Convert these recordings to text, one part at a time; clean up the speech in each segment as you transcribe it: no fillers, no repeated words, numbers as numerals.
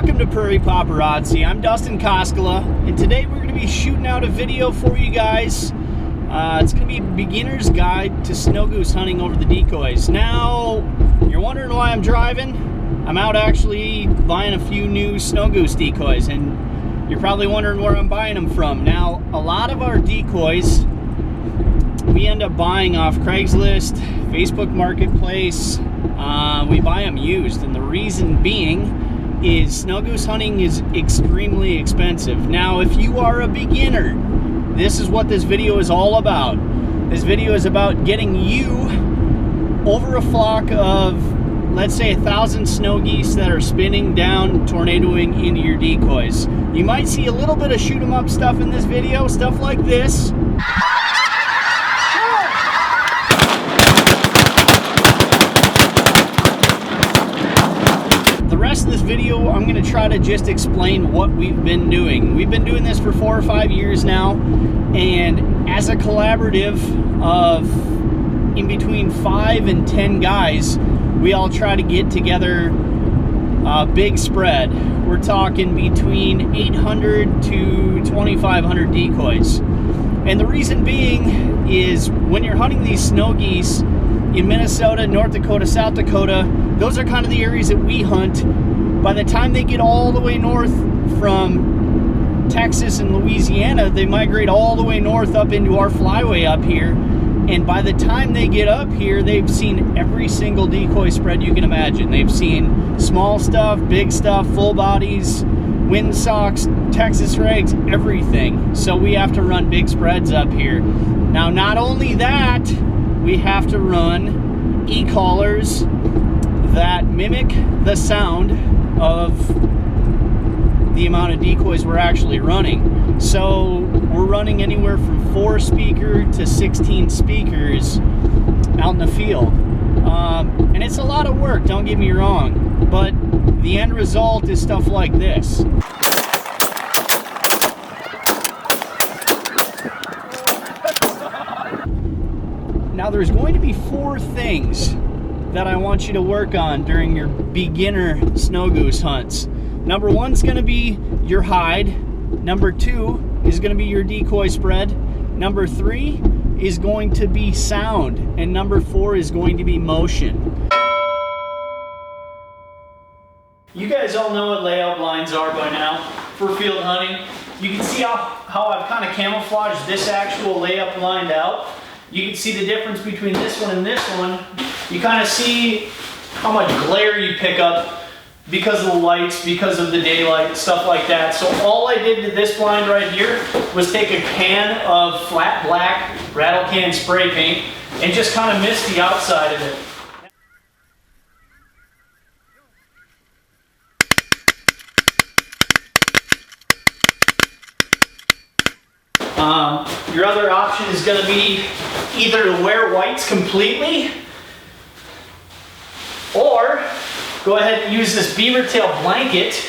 Welcome to Prairie Paparazzi. I'm Dustin Koskela, and today we're going to be shooting out a video for you guys. It's going to be a beginner's guide to snow goose hunting over the decoys. Now, you're wondering why I'm driving? I'm out actually buying a few new snow goose decoys, and you're probably wondering where I'm buying them from. Now, a lot of our decoys we end up buying off Craigslist, Facebook Marketplace. We buy them used, and the reason being is snow goose hunting is extremely expensive. Now, if you are a beginner, this is what this video is all about. This video is about getting you over a flock of, let's say, 1,000 snow geese that are spinning down, tornadoing into your decoys. You might see a little bit of shoot 'em up stuff in this video, stuff like this. The rest of this video, I'm going to try to just explain what we've been doing. We've been doing this for 4 or 5 years now, and as a collaborative of in between 5 and 10 guys, we all try to get together a big spread. We're talking between 800 to 2,500 decoys. And the reason being is when you're hunting these snow geese in Minnesota, North Dakota, South Dakota, those are kind of the areas that we hunt. By the time they get all the way north from Texas and Louisiana, they migrate all the way north up into our flyway up here. And by the time they get up here, they've seen every single decoy spread you can imagine. They've seen small stuff, big stuff, full bodies, windsocks, Texas regs, everything. So we have to run big spreads up here. Now, not only that, we have to run e-collars that mimic the sound of the amount of decoys we're actually running. So we're running anywhere from 4 speaker to 16 speakers out in the field. And it's a lot of work, don't get me wrong, but the end result is stuff like this. Now, there's going to be 4 things that I want you to work on during your beginner snow goose hunts. Number 1 is going to be your hide. Number 2 is going to be your decoy spread. Number 3 is going to be sound. And number 4 is going to be motion. You guys all know what layout blinds are by now for field hunting. You can see how I've kind of camouflaged this actual layup blind out. You can see the difference between this one and this one. You kind of see how much glare you pick up because of the lights, because of the daylight, stuff like that. So all I did to this blind right here was take a can of flat black rattle can spray paint and just kind of mist the outside of it. Your other option is going to be either to wear whites completely, or go ahead and use this beaver tail blanket,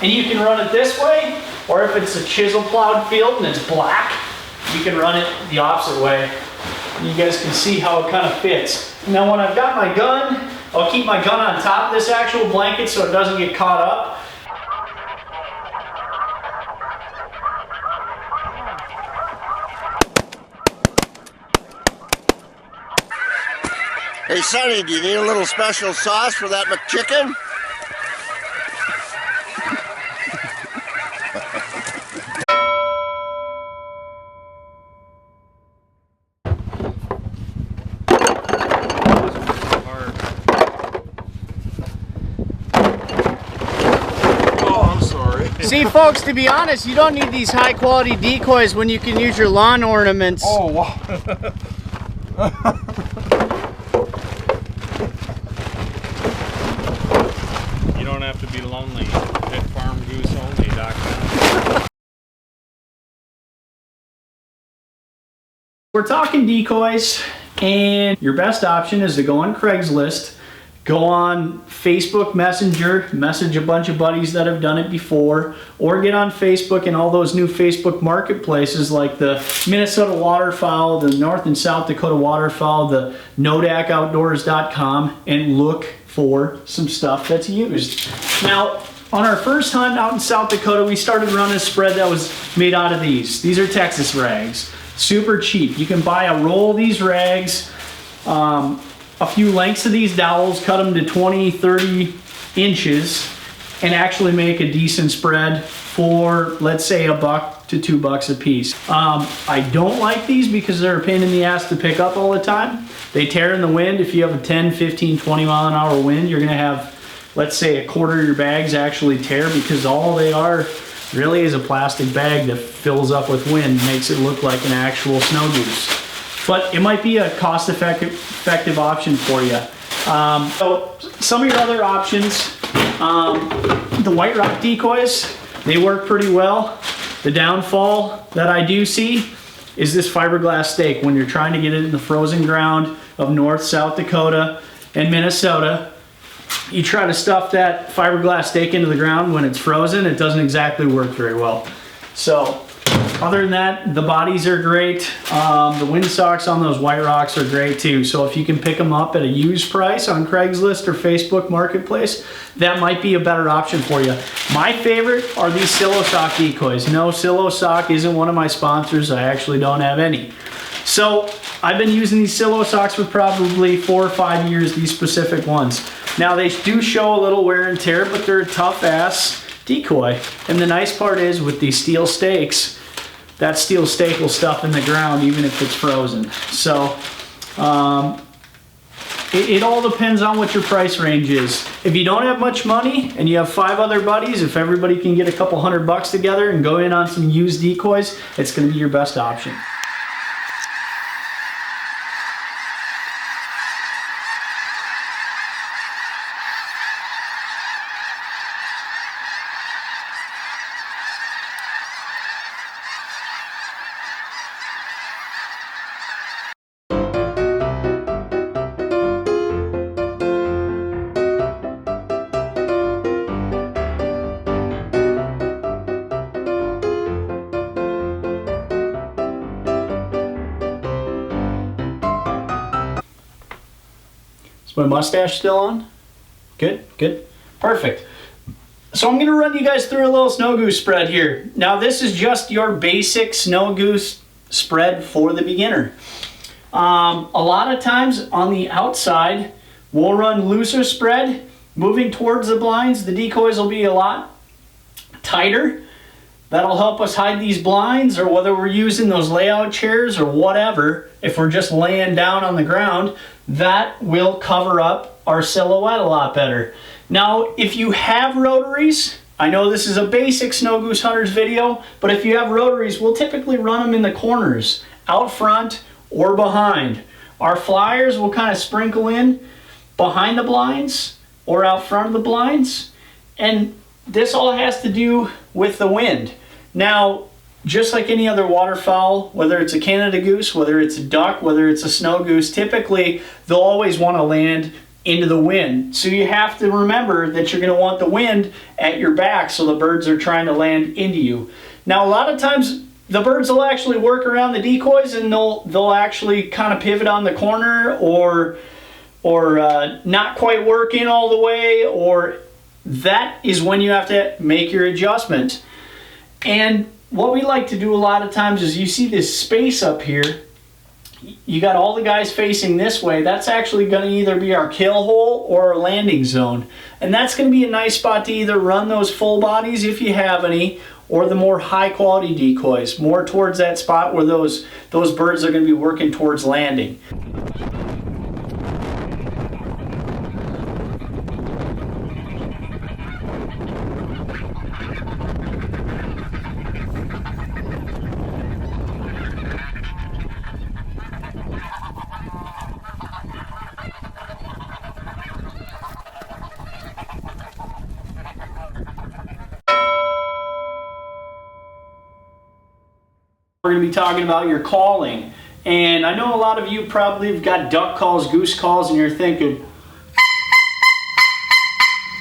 and you can run it this way, or if it's a chisel plowed field and it's black, you can run it the opposite way. And you guys can see how it kind of fits. Now, when I've got my gun, I'll keep my gun on top of this actual blanket so it doesn't get caught up. Hey Sonny, do you need a little special sauce for that McChicken? Oh, I'm sorry. See, folks, to be honest, you don't need these high quality decoys when you can use your lawn ornaments. Oh, wow. You don't have to be lonely at farmgooseonly.com. We're talking decoys, and your best option is to go on Craigslist, go on Facebook Messenger, message a bunch of buddies that have done it before, or get on Facebook and all those new Facebook marketplaces like the Minnesota Waterfowl, the North and South Dakota Waterfowl, the NODACoutdoors.com, and look for some stuff that's used. Now, on our first hunt out in South Dakota, we started running a spread that was made out of these. These are Texas rags. Super cheap. You can buy a roll of these rags, a few lengths of these dowels, cut them to 20, 30 inches, and actually make a decent spread for, let's say, $1 to $2 a piece. I don't like these because they're a pain in the ass to pick up all the time. They tear in the wind. If you have a 10, 15, 20 mile an hour wind, you're gonna have, let's say, a quarter of your bags actually tear, because all they are really is a plastic bag that fills up with wind, makes it look like an actual snow goose. But it might be a cost-effective option for you. So some of your other options, the white rock decoys, they work pretty well. The downfall that I do see is this fiberglass stake. When you're trying to get it in the frozen ground of North, South Dakota, and Minnesota, you try to stuff that fiberglass stake into the ground when it's frozen, it doesn't exactly work very well. So other than that, the bodies are great. The windsocks on those white rocks are great too. So if you can pick them up at a used price on Craigslist or Facebook Marketplace, that might be a better option for you. My favorite are these Silo Sock decoys. No, Silo Sock isn't one of my sponsors. I actually don't have any. So I've been using these Silo Socks for probably 4 or 5 years, these specific ones. Now they do show a little wear and tear, but they're a tough ass decoy. And the nice part is with these steel stakes, that steel stake will stuff in the ground even if it's frozen. So it all depends on what your price range is. If you don't have much money and you have 5 other buddies, if everybody can get a couple $100 together and go in on some used decoys, it's gonna be your best option. Is my mustache still on? Good, good, perfect. So I'm gonna run you guys through a little snow goose spread here. Now this is just your basic snow goose spread for the beginner. A lot of times on the outside, we'll run looser spread. Moving towards the blinds, the decoys will be a lot tighter. That'll help us hide these blinds, or whether we're using those layout chairs or whatever, if we're just laying down on the ground, that will cover up our silhouette a lot better. Now, if you have rotaries, I know this is a basic snow goose hunters video, but if you have rotaries, we'll typically run them in the corners, out front or behind. Our flyers will kind of sprinkle in behind the blinds or out front of the blinds, and this all has to do with the wind. Now, just like any other waterfowl, whether it's a Canada goose, whether it's a duck, whether it's a snow goose, typically they'll always want to land into the wind. So you have to remember that you're going to want the wind at your back so the birds are trying to land into you. Now, a lot of times the birds will actually work around the decoys and they'll actually kind of pivot on the corner or not quite work in all the way, or that is when you have to make your adjustment. And what we like to do a lot of times is, you see this space up here, you got all the guys facing this way, that's actually going to either be our kill hole or our landing zone. And that's going to be a nice spot to either run those full bodies if you have any, or the more high quality decoys, more towards that spot where those birds are going to be working towards landing. We're going to be talking about your calling. And I know a lot of you probably have got duck calls, goose calls, and you're thinking,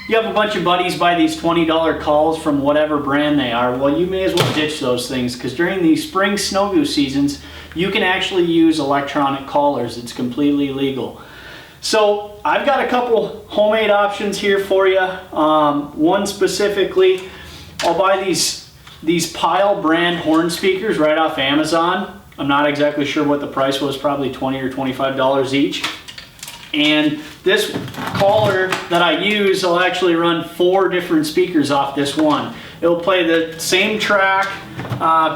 you have a bunch of buddies buy these $20 calls from whatever brand they are. Well, you may as well ditch those things, because during the spring snow goose seasons, you can actually use electronic callers. It's completely legal. So I've got a couple homemade options here for you. One specifically, I'll buy these Pile brand horn speakers right off Amazon. I'm not exactly sure what the price was, probably $20 or $25 each. And this collar that I use, I'll actually run 4 different speakers off this one. It'll play the same track,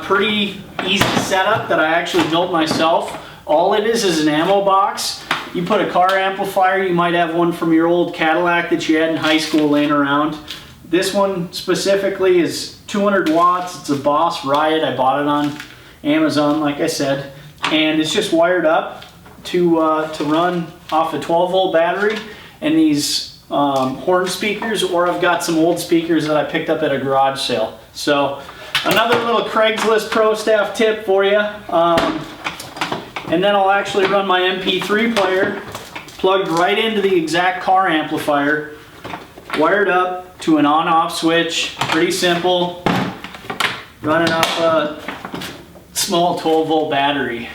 pretty easy setup that I actually built myself. All it is an ammo box. You put a car amplifier, you might have one from your old Cadillac that you had in high school laying around. This one specifically is 200 watts. It's a Boss Riot. I bought it on Amazon, like I said. And it's just wired up to run off a 12-volt battery and these horn speakers, or I've got some old speakers that I picked up at a garage sale. So another little Craigslist Pro Staff tip for you. And then I'll actually run my MP3 player plugged right into the exact car amplifier, wired up to an on-off switch. Pretty simple, running off a small 12-volt battery.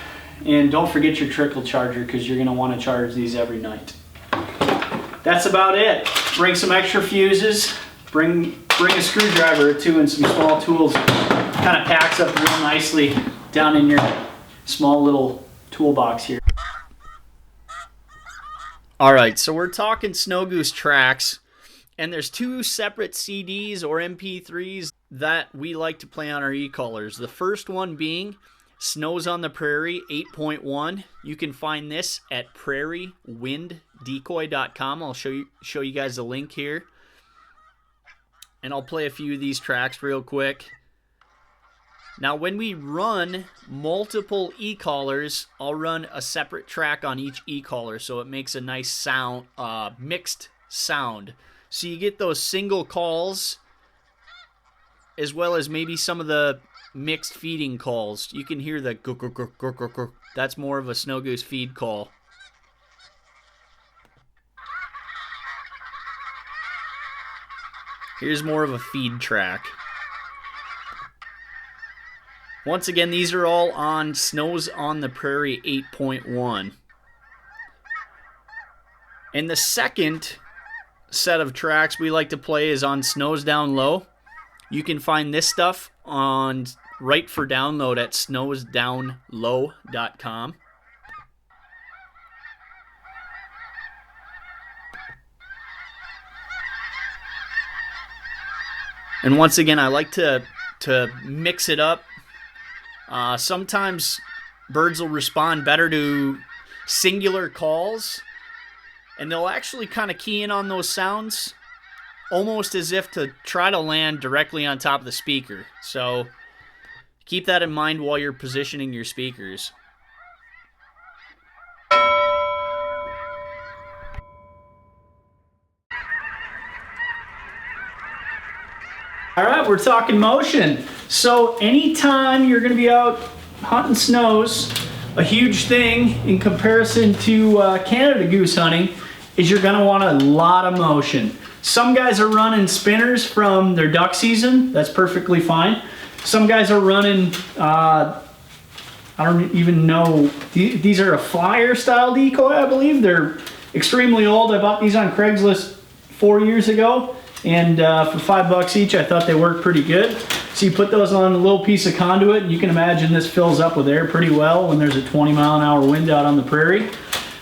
And don't forget your trickle charger, because you're going to want to charge these every night. That's about it. Bring some extra fuses, bring a screwdriver or two and some small tools. Kind of packs up real nicely down in your small little toolbox here. Alright, so we're talking Snow Goose tracks, and there's 2 separate CDs or MP3s that we like to play on our e-collars. The first one being Snows on the Prairie 8.1. You can find this at prairiewinddecoy.com. I'll show you guys the link here. And I'll play a few of these tracks real quick. Now when we run multiple e-collars, I'll run a separate track on each e-collar so it makes a nice sound, mixed sound. So you get those single calls as well as maybe some of the mixed feeding calls. You can hear the gurr. That's more of a Snow Goose feed call. Here's more of a feed track. Once again, these are all on Snows on the Prairie 8.1. And the second set of tracks we like to play is on Snows Down Low. You can find this stuff on right for download at snowsdownlow.com. And once again, I like to mix it up. Sometimes birds will respond better to singular calls, and they'll actually kind of key in on those sounds almost as if to try to land directly on top of the speaker. So keep that in mind while you're positioning your speakers. All right, we're talking motion. So anytime you're going to be out hunting snows, a huge thing in comparison to Canada goose hunting is you're going to want a lot of motion. Some guys are running spinners from their duck season. That's perfectly fine. Some guys are running, I don't even know, these are a flyer style decoy, I believe. They're extremely old. I bought these on Craigslist 4 years ago. And for $5 each, I thought they worked pretty good. So you put those on a little piece of conduit, and you can imagine this fills up with air pretty well when there's a 20-mile-an-hour wind out on the prairie.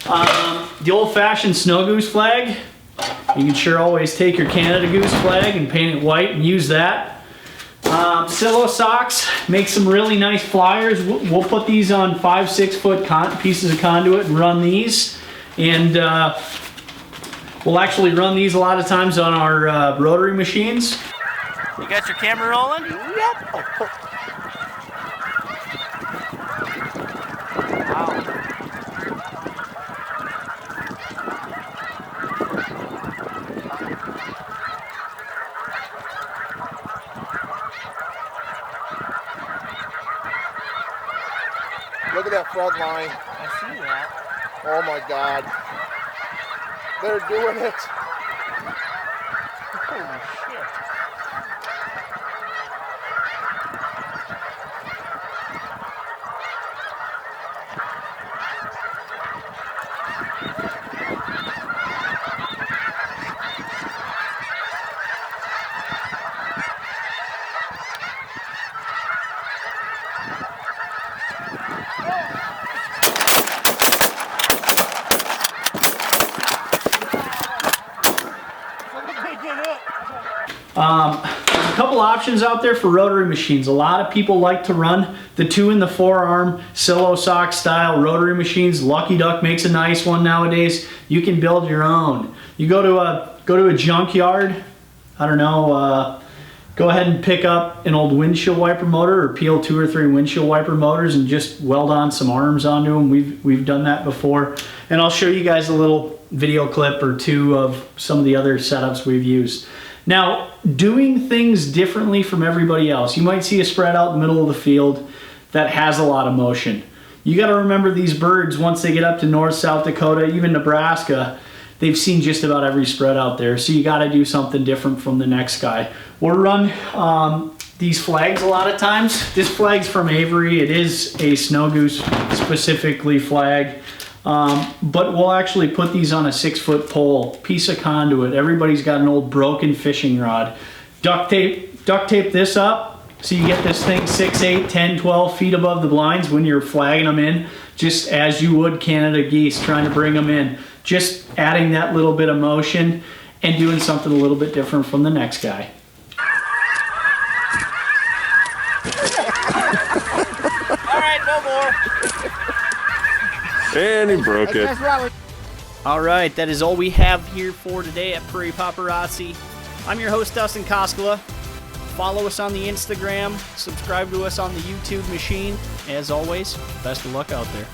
The old-fashioned snow goose flag, you can sure always take your Canada goose flag and paint it white and use that. Silo socks make some really nice flyers. We'll put these on 5-6 foot pieces of conduit and run these. And we'll actually run these a lot of times on our rotary machines. You got your camera rolling? Yep. Wow. Look at that front line. I see that. Oh my God. They're doing it. Holy shit. There's a couple options out there for rotary machines. A lot of people like to run the 2 in the 4-arm Silo Sock style rotary machines. Lucky Duck makes a nice one nowadays. You can build your own. You go to a junkyard, I don't know, go ahead and pick up an old windshield wiper motor or peel 2 or 3 windshield wiper motors and just weld on some arms onto them. We've done that before. And I'll show you guys a little video clip or 2 of some of the other setups we've used. Now, doing things differently from everybody else. You might see a spread out in the middle of the field that has a lot of motion. You got to remember these birds, once they get up to North, South Dakota, even Nebraska, they've seen just about every spread out there. So you got to do something different from the next guy. We'll run these flags a lot of times. This flag's from Avery. It is a snow goose specifically flag. But we'll actually put these on a 6-foot pole, piece of conduit. Everybody's got an old broken fishing rod. Duct tape this up so you get this thing 6, 8, 10, 12 feet above the blinds when you're flagging them in, just as you would Canada geese, trying to bring them in. Just adding that little bit of motion and doing something a little bit different from the next guy. All right, no more. And he broke it. All right, that is all we have here for today at Prairie Paparazzi. I'm your host, Dustin Koskela. Follow us on the Instagram, subscribe to us on the YouTube machine. As always, best of luck out there.